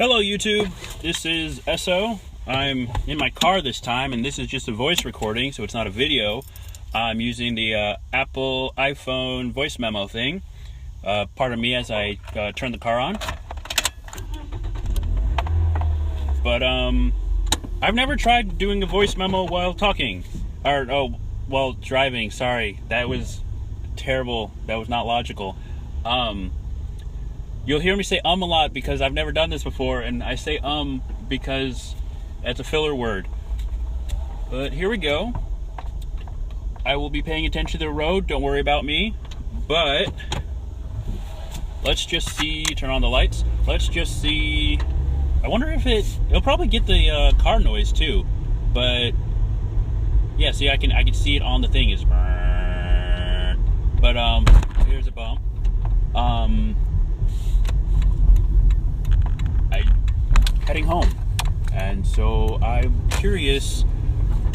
Hello YouTube, this is Eso. I'm in my car this time, and this is just a voice recording, so it's not a video. I'm using the Apple iPhone voice memo thing. Pardon me as I turn the car on. But I've never tried doing a voice memo while talking. While driving, sorry. That was terrible. That was not logical. You'll hear me say a lot because I've never done this before, and I say because it's a filler word. But here we go. I will be paying attention to the road, don't worry about me. But let's just see, turn on the lights. Let's just see. I wonder if it'll probably get the car noise too. But yeah, see, I can see it on the thing. It's but here's a bump. I'm heading home, and so I'm curious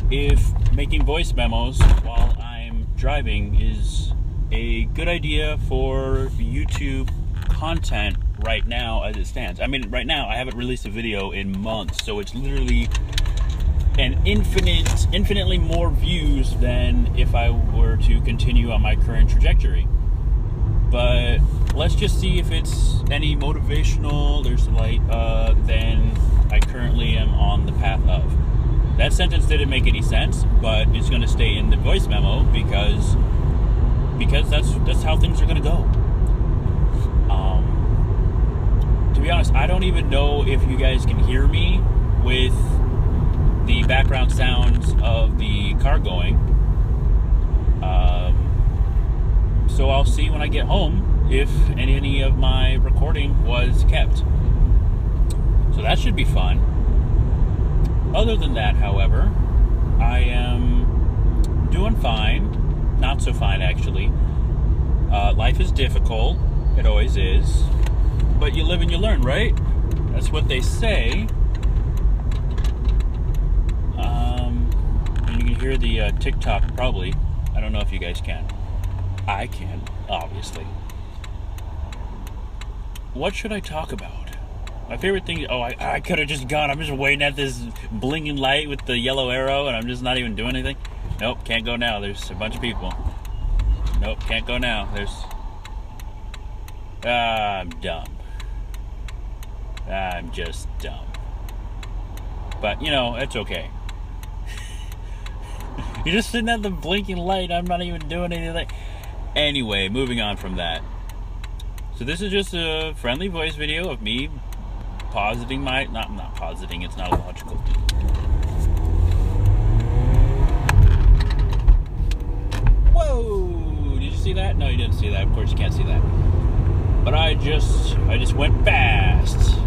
if making voice memos while I'm driving is a good idea for YouTube content right now as it stands. I mean, right now I haven't released a video in months, so it's literally an infinitely more views than if I were to continue on my current trajectory. But let's just see if it's any motivational, there's light, than I currently am on the path of. That sentence didn't make any sense, but it's going to stay in the voice memo because that's how things are going to go. To be honest, I don't even know if you guys can hear me with the background sounds of the car going. So I'll see when I get home if any of my recording was kept. So that should be fun. Other than that, however, I am doing fine. Not so fine, actually. Life is difficult. It always is. But you live and you learn, right? That's what they say. And you can hear the TikTok, probably. I don't know if you guys can. I can, obviously. What should I talk about? My favorite thing... Oh, I could have just gone. I'm just waiting at this blinking light with the yellow arrow, and I'm just not even doing anything. Nope, can't go now. There's a bunch of people. Nope, can't go now. I'm dumb. I'm just dumb. But, you know, it's okay. You're just sitting at the blinking light. I'm not even doing anything. Anyway, moving on from that. So this is just a friendly voice video of me positing my... Not positing, it's not illogical. Whoa! Did you see that? No, you didn't see that. Of course you can't see that. But I just went fast.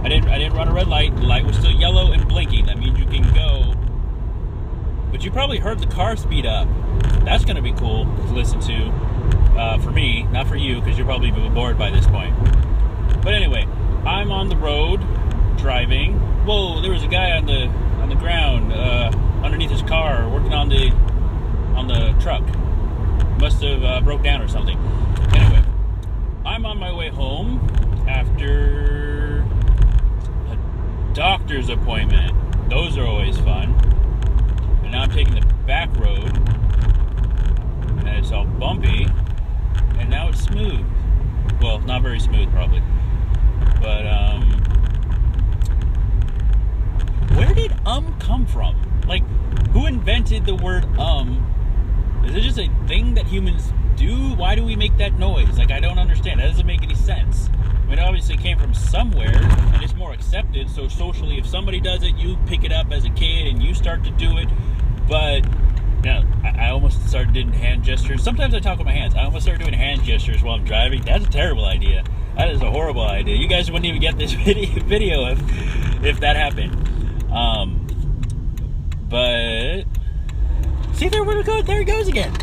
I didn't run a red light. The light was still yellow and blinking. That means you can go. But you probably heard the car speed up. That's going to be cool to listen to. For me, not for you, because you're probably bored by this point. But anyway, I'm on the road, driving. Whoa, there was a guy on the ground, underneath his car, working on the truck. Must have broke down or something. Anyway, I'm on my way home after a doctor's appointment. Those are always fun. And now I'm taking the back road, and it's all bumpy, and now it's smooth. Well, not very smooth, probably. But, where did come from? Like, who invented the word Is it just a thing that humans do? Why do we make that noise? Like, I don't understand. That doesn't make any sense. I mean, it obviously came from somewhere, and it's more accepted, so socially, if somebody does it, you pick it up as a kid, and you start to do it. But, you know, I almost started doing hand gestures. Sometimes I talk with my hands. I almost started doing hand gestures while I'm driving. That's a terrible idea. That is a horrible idea. You guys wouldn't even get this video if that happened. But, see, there we go. There he goes again.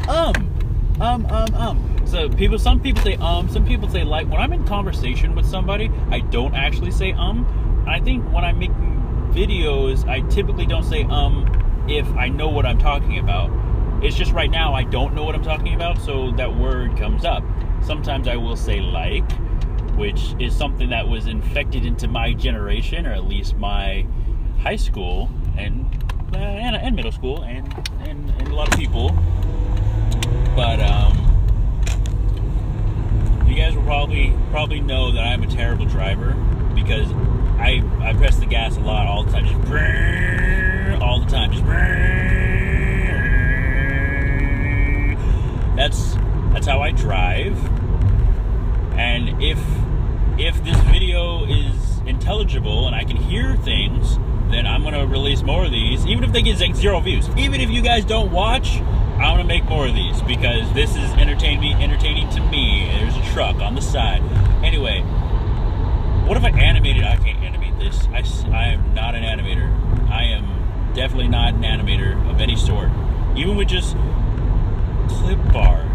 So some people say some people say like. When I'm in conversation with somebody, I don't actually say I think when I'm making videos, I typically don't say if I know what I'm talking about. It's just right now I don't know what I'm talking about, so that word comes up. Sometimes I will say like, which is something that was infected into my generation, or at least my high school and middle school, and a lot of people. But you guys will probably know that I'm a terrible driver because I press the gas a lot all the time, just all the time, just. That's how I drive. And if this video is intelligible and I can hear things, then I'm gonna release more of these, even if they get 0 views. Even if you guys don't watch, I'm gonna make more of these because this is entertaining to me. There's a truck on the side. Anyway, what if I animated? I can't animate this. I am not an animator. I am definitely not an animator of any sort. Even with just clip art.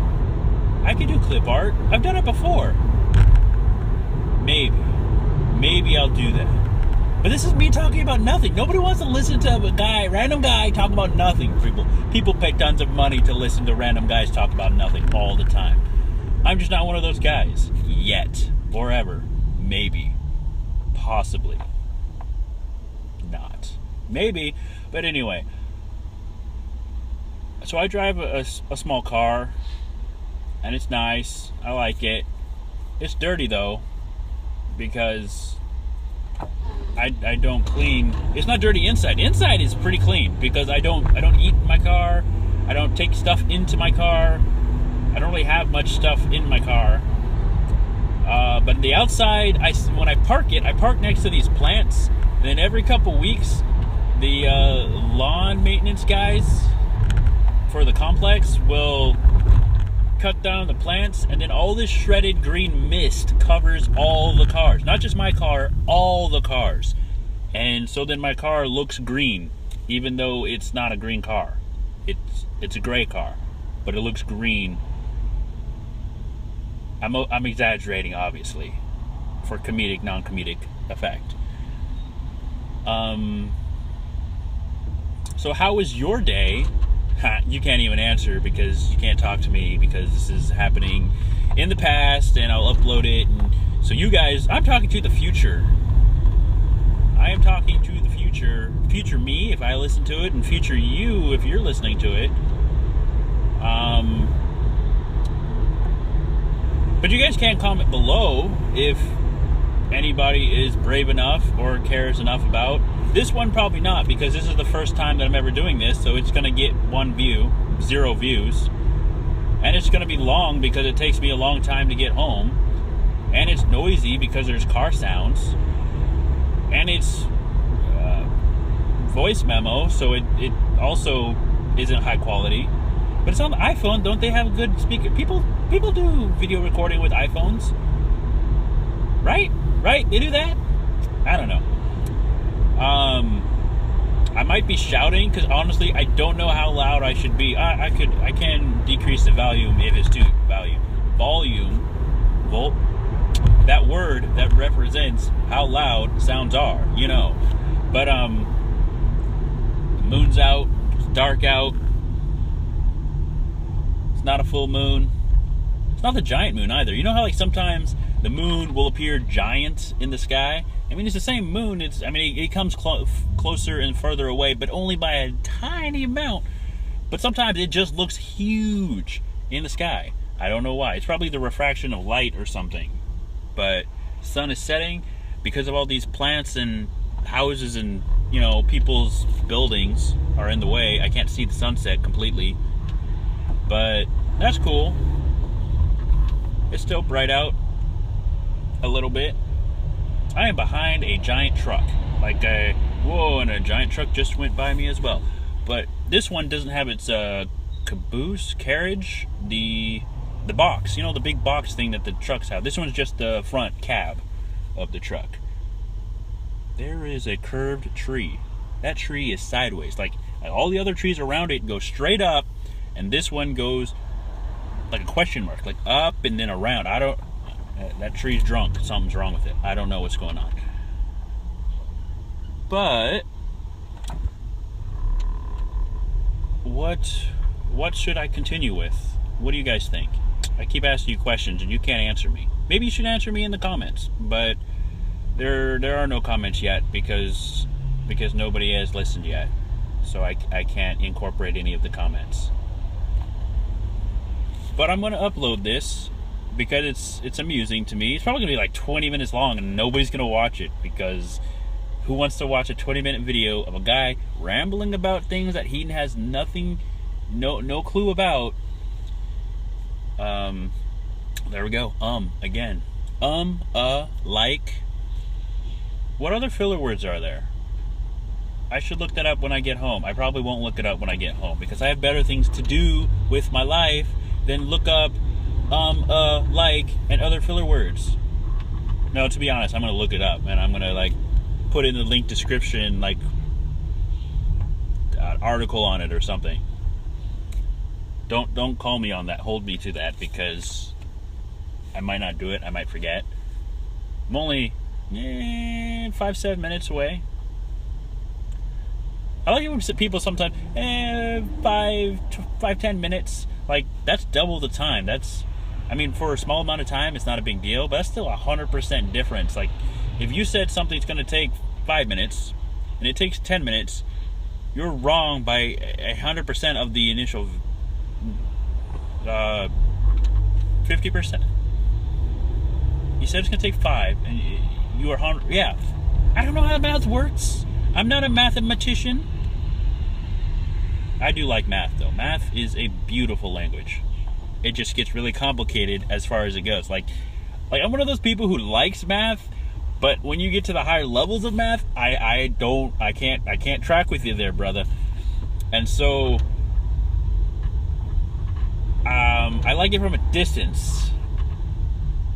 I can do clip art. I've done it before. Maybe I'll do that. But this is me talking about nothing. Nobody wants to listen to a random guy talk about nothing. People pay tons of money to listen to random guys talk about nothing all the time. I'm just not one of those guys. Yet. Or ever. Maybe. Possibly. Not. Maybe. But anyway. So I drive a small car. And it's nice. I like it. It's dirty though. Because I don't clean. It's not dirty inside. Inside is pretty clean because I don't eat in my car. I don't take stuff into my car. I don't really have much stuff in my car. But the outside, when I park next to these plants. And then every couple weeks, the lawn maintenance guys for the complex will cut down the plants, and then all this shredded green mist covers all the cars. Not just my car, all the cars. And so then my car looks green, even though it's not a green car. It's a gray car, but it looks green. I'm exaggerating, obviously, for comedic, non-comedic effect. So how was your day? You can't even answer because you can't talk to me because this is happening in the past and I'll upload it. And so you guys, I'm talking to the future. I am talking to the future me if I listen to it, and future you if you're listening to it. But you guys can comment below if anybody is brave enough or cares enough about. This one probably not, because this is the first time that I'm ever doing this, so it's going to get 1 view, 0 views. And it's going to be long because it takes me a long time to get home. And it's noisy because there's car sounds. And it's voice memo, so it also isn't high quality. But it's on the iPhone. Don't they have a good speaker? People do video recording with iPhones. Right? They do that? I don't know. I might be shouting because honestly I don't know how loud I should be. I can decrease the volume if it's too volume. That word that represents how loud sounds are, you know. But the moon's out, it's dark out. It's not a full moon. It's not the giant moon either. You know how like sometimes the moon will appear giant in the sky? I mean, it's the same moon. It comes closer and further away, but only by a tiny amount. But sometimes it just looks huge in the sky. I don't know why. It's probably the refraction of light or something. But sun is setting because of all these plants and houses and, you know, people's buildings are in the way. I can't see the sunset completely. But that's cool. It's still bright out a little bit. I am behind a giant truck. Whoa, and a giant truck just went by me as well. But this one doesn't have its caboose, carriage, the box. You know, the big box thing that the trucks have. This one's just the front cab of the truck. There is a curved tree. That tree is sideways. Like all the other trees around it go straight up, and this one goes like a question mark, like up and then around. That tree's drunk. Something's wrong with it. I don't know what's going on. But what should I continue with? What do you guys think? I keep asking you questions and you can't answer me. maybe you should answer me in the comments. But there are no comments yet because nobody has listened yet. So I can't incorporate any of the comments. But I'm going to upload this because it's amusing to me. It's probably going to be like 20 minutes long and nobody's going to watch it, because who wants to watch a 20-minute video of a guy rambling about things that he has no clue about? There we go. Again. Like. What other filler words are there? I should look that up when I get home. I probably won't look it up when I get home, because I have better things to do with my life than look up like and other filler words. No, to be honest, I'm gonna look it up and I'm gonna like put in the link description, like an article on it or something. Don't call me on that. Hold me to that, because I might not do it. I might forget. I'm only 5-7 minutes away. I like it when people sometimes 5-10 minutes. Like, that's double the time. That's, I mean, for a small amount of time, it's not a big deal, but that's still 100% difference. Like, if you said something's going to take 5 minutes and it takes 10 minutes, you're wrong by 100% of the initial 50%. You said it's going to take 5, and you are 100. Yeah, I don't know how math works. I'm not a mathematician. I do like math, though. Math is a beautiful language. It just gets really complicated as far as it goes. Like I'm one of those people who likes math, but when you get to the higher levels of math, I can't track with you there, brother. And so I like it from a distance.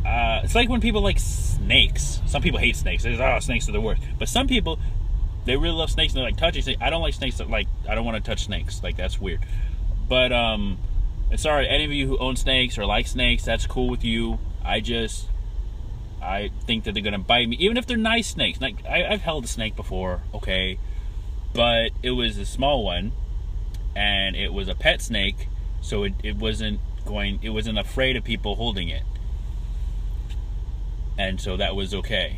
It's like when people like snakes. Some people hate snakes. They say, oh, snakes are the worst. But some people, they really love snakes and they like touching snakes. I don't like snakes. Like, I don't want to touch snakes. Like, that's weird. But sorry, any of you who own snakes or like snakes, that's cool with you. I think that they're gonna bite me, even if they're nice snakes. Like, I've held a snake before, okay, but it was a small one, and it was a pet snake, so it wasn't afraid of people holding it, and so that was okay.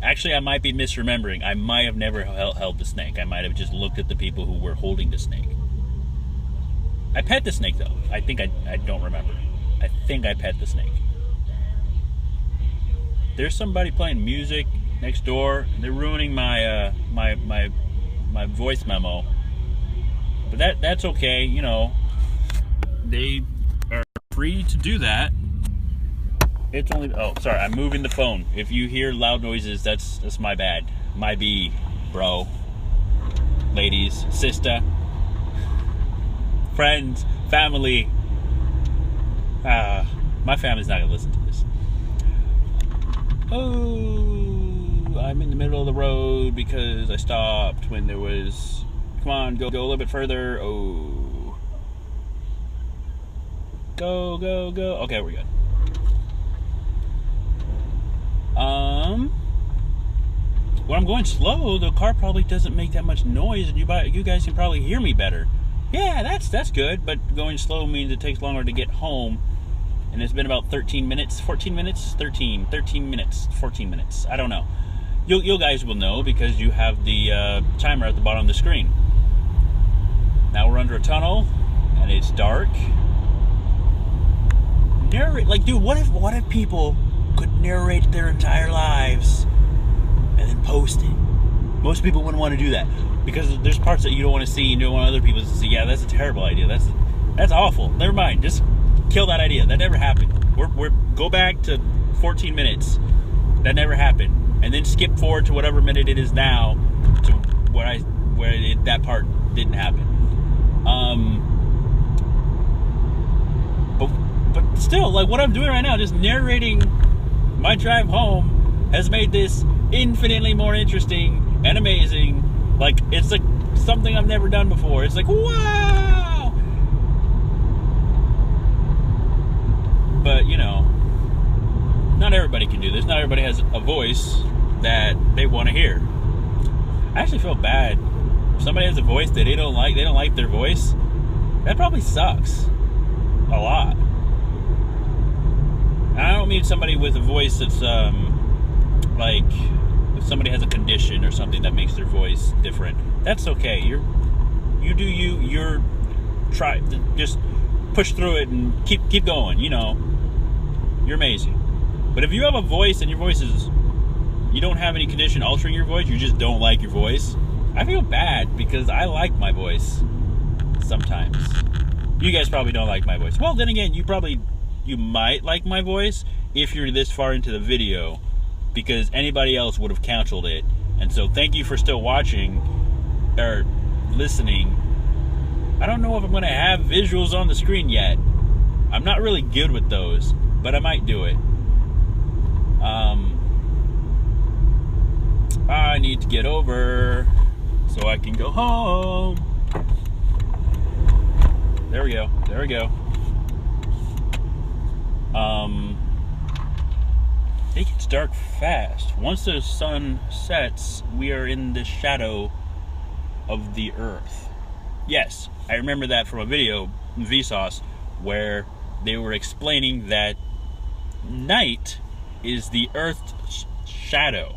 Actually, I might be misremembering. I might have never held the snake. I might have just looked at the people who were holding the snake. I pet the snake, though. I think I don't remember. I think I pet the snake. There's somebody playing music next door. They're ruining my my voice memo. But that's okay, you know. They are free to do that. It's only, oh, sorry, I'm moving the phone. If you hear loud noises, that's my bad. My B, bro. Ladies, sister, friends, family. My family's not gonna listen to this. Oh, I'm in the middle of the road because I stopped when there was, come on, go a little bit further. Oh. Go. Okay, we're good. When I'm going slow, the car probably doesn't make that much noise, and you guys can probably hear me better. Yeah, that's good, but going slow means it takes longer to get home, and it's been about 13 minutes, 14 minutes, 13 minutes, 14 minutes. I don't know. You guys will know because you have the timer at the bottom of the screen. Now we're under a tunnel, and it's dark. Like, dude, what if people could narrate their entire lives and then post it? Most people wouldn't want to do that because there's parts that you don't want to see. You don't want other people to see. Yeah, that's a terrible idea. That's awful. Never mind. Just kill that idea. That never happened. We're go back to 14 minutes. That never happened, and then skip forward to whatever minute it is now to that part didn't happen. But still, like what I'm doing right now, just narrating my drive home, has made this infinitely more interesting and amazing. Like, it's like something I've never done before. It's like, wow! But, you know, not everybody can do this. Not everybody has a voice that they want to hear. I actually feel bad. If somebody has a voice that they don't like their voice, that probably sucks. A lot. I don't mean somebody with a voice that's like if somebody has a condition or something that makes their voice different. That's okay. You do you. You're try just push through it and keep going. You know, you're amazing. But if you have a voice and your voice is, you don't have any condition altering your voice, you just don't like your voice, I feel bad because I like my voice sometimes. You guys probably don't like my voice. Well, then again, you might like my voice if you're this far into the video, because anybody else would have canceled it. And so thank you for still watching or listening. I don't know if I'm going to have visuals on the screen yet. I'm not really good with those, but I might do it. I need to get over so I can go home. There we go. There we go. It gets dark fast. Once the sun sets, we are in the shadow of the earth. Yes, I remember that from a video in Vsauce where they were explaining that night is the earth's shadow.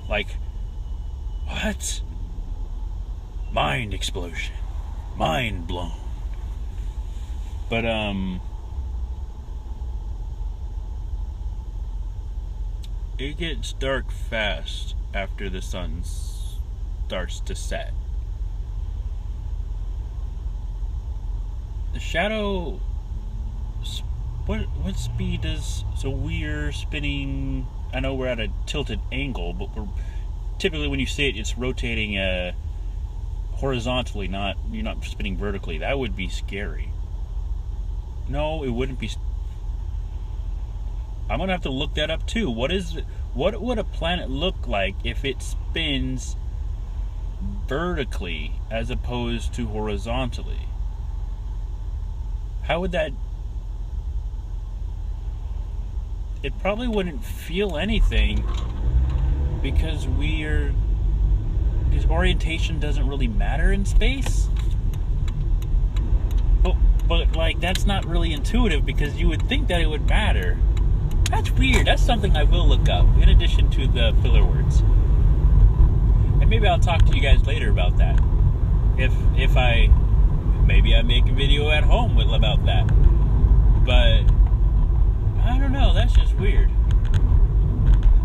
Like, what? Mind explosion. Mind blown. But, it gets dark fast after the sun starts to set. The shadow, what speed is, so we're spinning, I know we're at a tilted angle, but we're typically, when you see it, it's rotating horizontally, you're not spinning vertically. That would be scary. No, it wouldn't be. I'm gonna have to look that up too. What would a planet look like if it spins vertically as opposed to horizontally? How would that? It probably wouldn't feel anything because orientation doesn't really matter in space. But like, that's not really intuitive because you would think that it would matter. That's weird. That's something I will look up in addition to the filler words. And maybe I'll talk to you guys later about that. Maybe I make a video at home about that. But I don't know, that's just weird.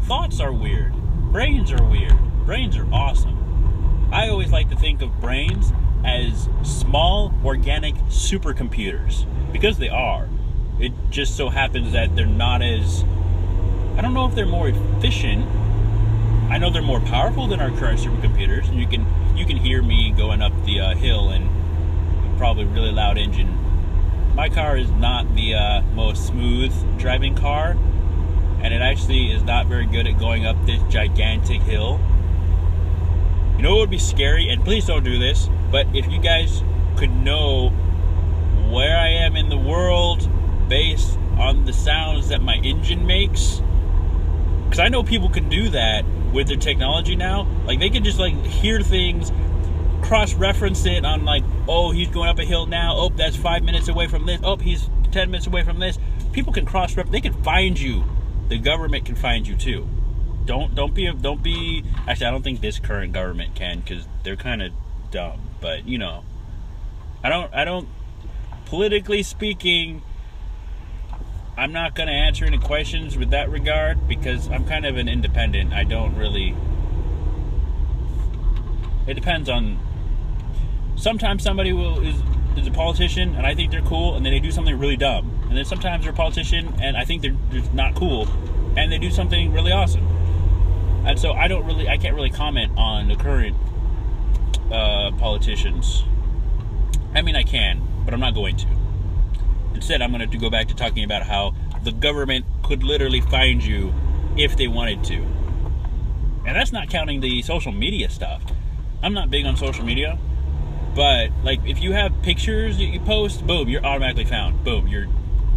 Thoughts are weird. Brains are weird. Brains are awesome. I always like to think of brains as small organic supercomputers, because they are. It just so happens that they're not as, I don't know if they're more efficient. I know they're more powerful than our current supercomputers, and you can hear me going up the hill and probably really loud engine. My car is not the most smooth driving car, and it actually is not very good at going up this gigantic hill. You know what would be scary, and please don't do this, but if you guys could know where I am in the world based on the sounds that my engine makes, because I know people can do that with their technology now. Like, they can just like hear things, cross-reference it on like, oh, he's going up a hill now, oh, that's 5 minutes away from this, oh, he's 10 minutes away from this. People can cross-reference, they can find you. The government can find you too. Don't be actually, I don't think this current government can, because they're kind of dumb, but you know, I don't politically speaking, I'm not going to answer any questions with that regard, because I'm kind of an independent. I don't really, it depends on, sometimes somebody is a politician and I think they're cool and then they do something really dumb, and then sometimes they're a politician and I think they're not cool and they do something really awesome. And so I can't really comment on the current politicians. I mean, I can, but I'm not going to. Instead, I'm going to go back to talking about how the government could literally find you if they wanted to. And that's not counting the social media stuff. I'm not big on social media, but like, if you have pictures that you post, boom, you're automatically found. Boom,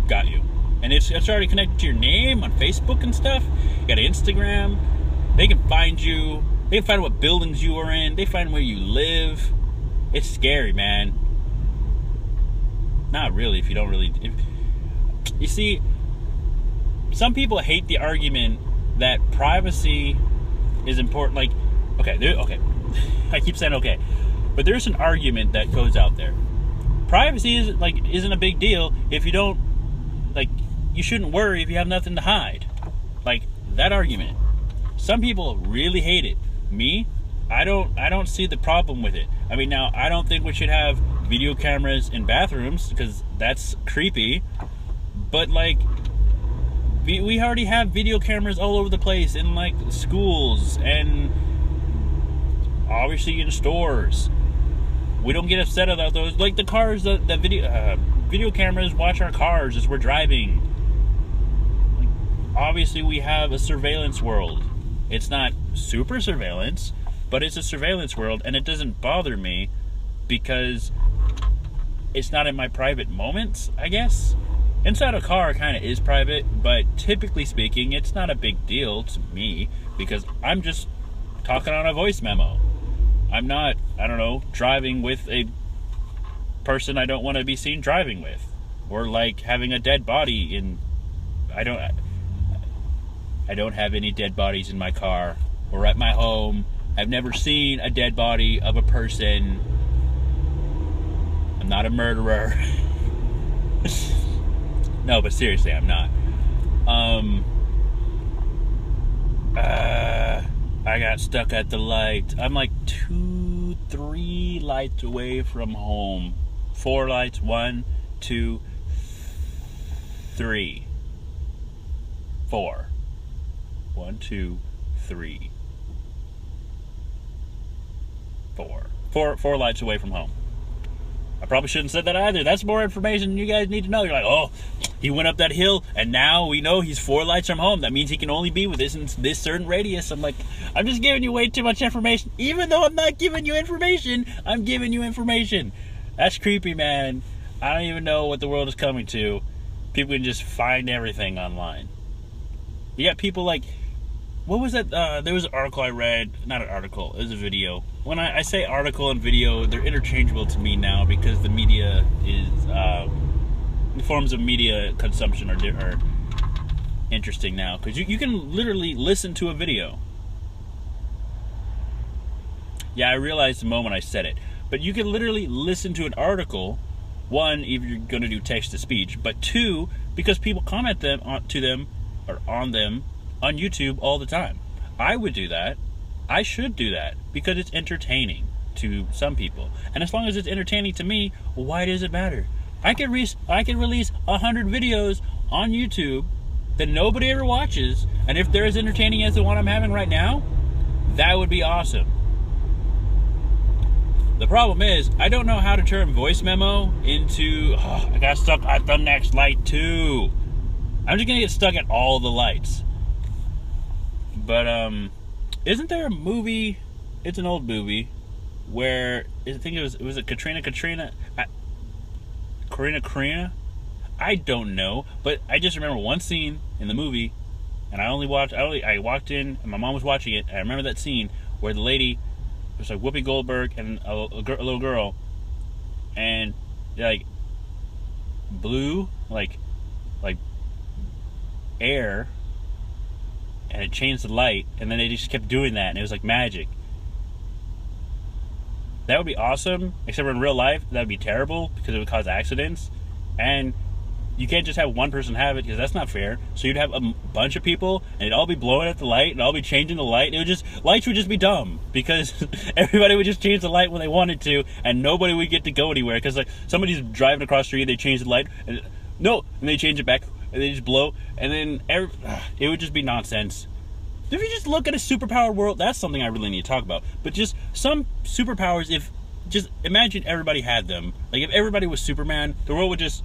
got you. And it's already connected to your name on Facebook and stuff. You got Instagram. They can find you. They can find what buildings you are in. They find where you live. It's scary, man. Not really, if you don't really. You see, some people hate the argument that privacy is important. Like, okay, I keep saying okay, but there's an argument that goes out there. Privacy isn't a big deal if you don't, like, you shouldn't worry if you have nothing to hide. Like, that argument. Some people really hate it. Me, I don't see the problem with it. I mean, now, I don't think we should have video cameras in bathrooms because that's creepy. But, like, we already have video cameras all over the place in, like, schools and obviously in stores. We don't get upset about those. Like the cars, the video cameras watch our cars as we're driving. Like, obviously, we have a surveillance world. It's not super surveillance, but it's a surveillance world, and it doesn't bother me because it's not in my private moments, I guess. Inside a car kind of is private, but typically speaking, it's not a big deal to me because I'm just talking on a voice memo. I'm not, I don't know, driving with a person I don't want to be seen driving with. Or like having a dead body in... I don't have any dead bodies in my car or at my home. I've never seen a dead body of a person. I'm not a murderer. No, but seriously, I'm not. I got stuck at the light. I'm like 3 lights away from home. 4 lights. 1, 2, 3, 4. 1, 2, 3, 4. 4 lights away from home. I probably shouldn't have said that either. That's more information you guys need to know. You're like, oh, he went up that hill, and now we know he's 4 lights from home. That means he can only be within this certain radius. I'm like, I'm just giving you way too much information. Even though I'm not giving you information, I'm giving you information. That's creepy, man. I don't even know what the world is coming to. People can just find everything online. You got people like... What was that? There was an article I read. Not an article. It was a video. When I say article and video, they're interchangeable to me now because the media is... the forms of media consumption are interesting now. Because you can literally listen to a video. Yeah, I realized the moment I said it. But you can literally listen to an article. 1, if you're going to do text-to-speech. But 2, because people comment on them on YouTube all the time. I would do that. I should do that because it's entertaining to some people. And as long as it's entertaining to me, why does it matter? I can release 100 videos on YouTube that nobody ever watches, and if they're as entertaining as the one I'm having right now, that would be awesome. The problem is, I don't know how to turn voice memo into, I got stuck at the next light too. I'm just gonna get stuck at all the lights. But, isn't there a movie, it's an old movie, where, I think it was a Katrina? I don't know, but I just remember one scene in the movie, and I walked in, and my mom was watching it, and I remember that scene where the lady, it was like Whoopi Goldberg and a little girl, and they like blew, like air, and it changed the light, and then they just kept doing that, and it was like magic. That would be awesome, except for in real life, that would be terrible, because it would cause accidents, and you can't just have one person have it, because that's not fair. So you'd have a bunch of people, and it'd all be blowing at the light, and all be changing the light, and lights would just be dumb, because everybody would just change the light when they wanted to, and nobody would get to go anywhere, because like, somebody's driving across the street, they change the light, and they change it back, and they just blow, and then it would just be nonsense. If you just look at a superpowered world, that's something I really need to talk about. But just some superpowers, just imagine everybody had them. Like if everybody was Superman, the world would just,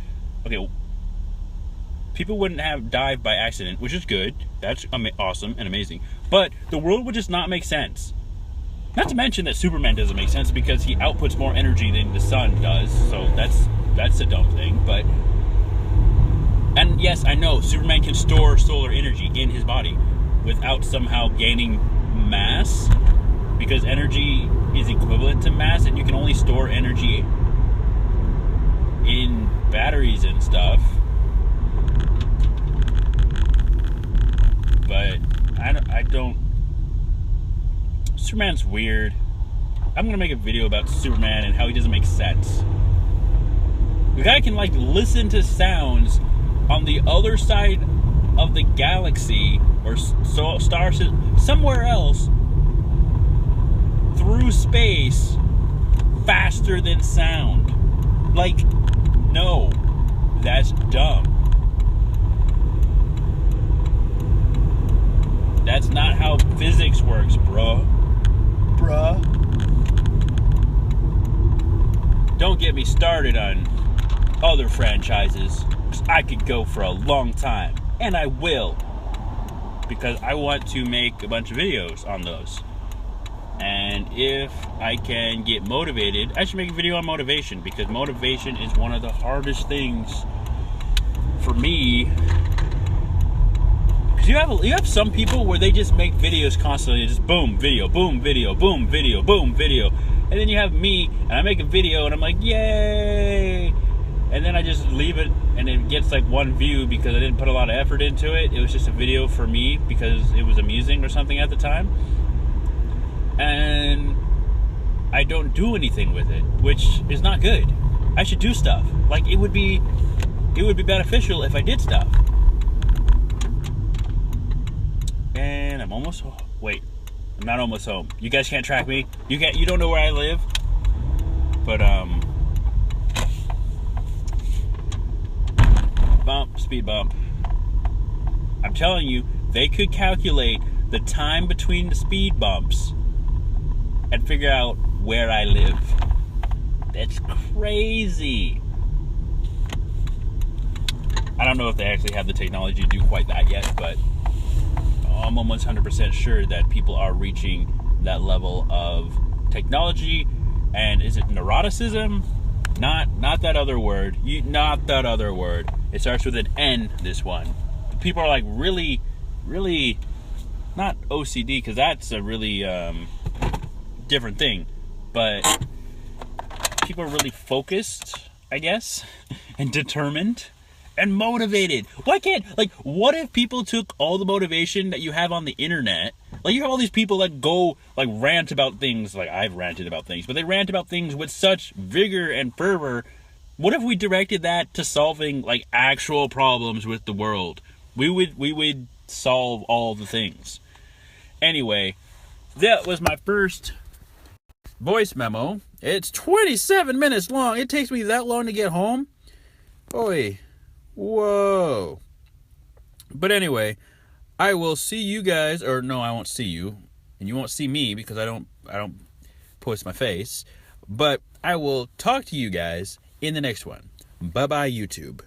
people wouldn't have died by accident, which is good. That's awesome and amazing. But the world would just not make sense. Not to mention that Superman doesn't make sense because he outputs more energy than the sun does. So that's a dumb thing. But, and yes, I know Superman can store solar energy in his body without somehow gaining mass, because energy is equivalent to mass, and you can only store energy in batteries and stuff. but I don't. Superman's weird. I'm gonna make a video about Superman and how he doesn't make sense. The guy can like listen to sounds on the other side of the galaxy or star somewhere else through space faster than sound. Like, no, that's dumb. That's not how physics works, bruh. Don't get me started on other franchises. I could go for a long time, and I will, because I want to make a bunch of videos on those. And if I can get motivated, I should make a video on motivation, because motivation is one of the hardest things for me. Because you have some people where they just make videos constantly, just boom, video, boom, video, boom, video, boom, video. And then you have me, and I make a video, and I'm like, yay! And then I just leave it, and it gets like 1 view because I didn't put a lot of effort into it. It was just a video for me because it was amusing or something at the time. And I don't do anything with it, which is not good. I should do stuff. Like, it would be beneficial if I did stuff. And I'm almost home. Wait, I'm not almost home. You guys can't track me. You don't know where I live. But speed bump. I'm telling you, they could calculate the time between the speed bumps and figure out where I live. That's crazy. I don't know if they actually have the technology to do quite that yet, but I'm almost 100% sure that people are reaching that level of technology. And is it neuroticism? Not that other word. Not that other word. It starts with an N, this one. People are like really, really, not OCD, because that's a really different thing. But people are really focused, I guess, and determined and motivated. What if people took all the motivation that you have on the internet? Like, you have all these people that go, like, rant about things, like I've ranted about things, but they rant about things with such vigor and fervor. What if we directed that to solving, like, actual problems with the world? We would solve all the things. Anyway, that was my first voice memo. It's 27 minutes long. It takes me that long to get home. Boy. Whoa. But anyway, I will see you guys, or no, I won't see you, and you won't see me because I don't post my face, but I will talk to you guys in the next one. Bye-bye, YouTube.